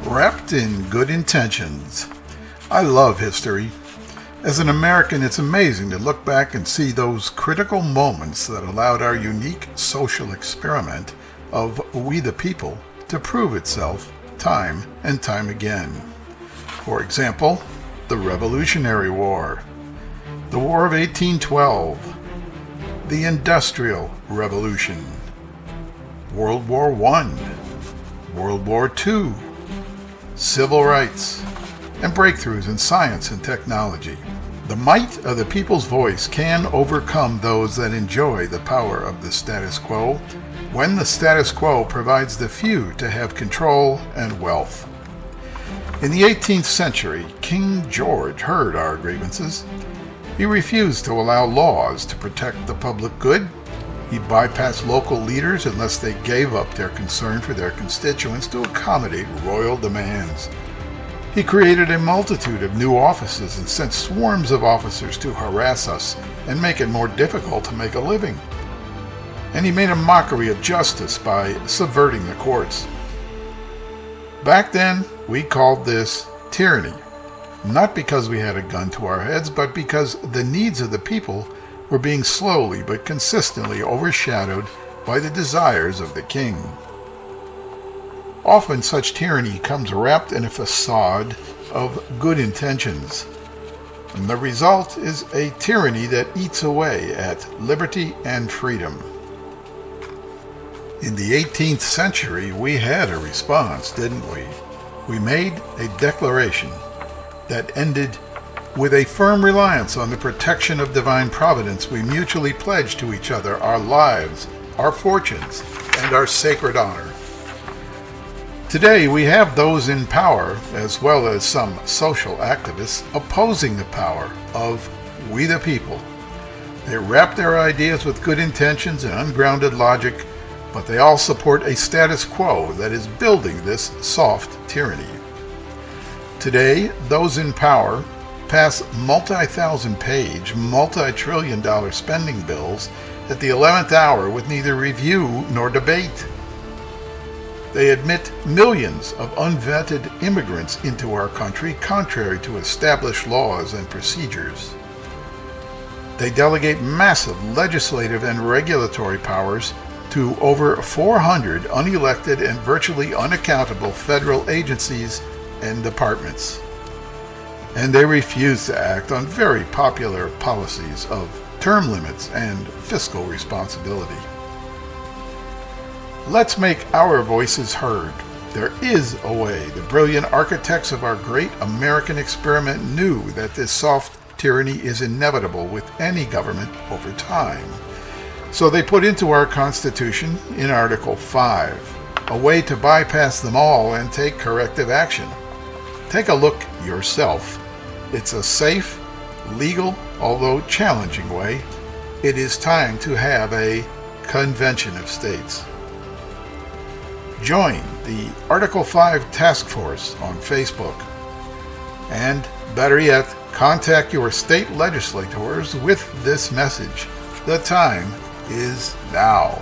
Wrapped in good intentions. I love history. As an American, it's amazing to look back and see those critical moments that allowed our unique social experiment of we the people to prove itself time and time again. For example, the Revolutionary War, the War of 1812, the Industrial Revolution, World War I, World War II, civil rights, and breakthroughs in science and technology. The might of the people's voice can overcome those that enjoy the power of the status quo when the status quo provides the few to have control and wealth. In the 18th century, King George heard our grievances. He refused to allow laws to protect the public good. He bypassed local leaders unless they gave up their concern for their constituents to accommodate royal demands. He created a multitude of new offices and sent swarms of officers to harass us and make it more difficult to make a living. And he made a mockery of justice by subverting the courts. Back then, we called this tyranny, not because we had a gun to our heads, but because the needs of the people were being slowly but consistently overshadowed by the desires of the king. Often such tyranny comes wrapped in a facade of good intentions, and the result is a tyranny that eats away at liberty and freedom. In the 18th century, we had a response, didn't we? We made a declaration that ended with a firm reliance on the protection of divine providence. We mutually pledged to each other our lives, our fortunes, and our sacred honor. Today, we have those in power, as well as some social activists, opposing the power of we the people. They wrap their ideas with good intentions and ungrounded logic, but they all support a status quo that is building this soft tyranny. Today, those in power pass multi-thousand-page, multi-trillion-dollar spending bills at the 11th hour with neither review nor debate. They admit millions of unvetted immigrants into our country contrary to established laws and procedures. They delegate massive legislative and regulatory powers to over 400 unelected and virtually unaccountable federal agencies and departments. And they refuse to act on very popular policies of term limits and fiscal responsibility. Let's make our voices heard. There is a way. The brilliant architects of our great American experiment knew that this soft tyranny is inevitable with any government over time. So they put into our Constitution, in Article 5, a way to bypass them all and take corrective action. Take a look yourself. It's a safe, legal, although challenging way. It is time to have a convention of states. Join the Article 5 Task Force on Facebook. And, better yet, contact your state legislators with this message. The time is now.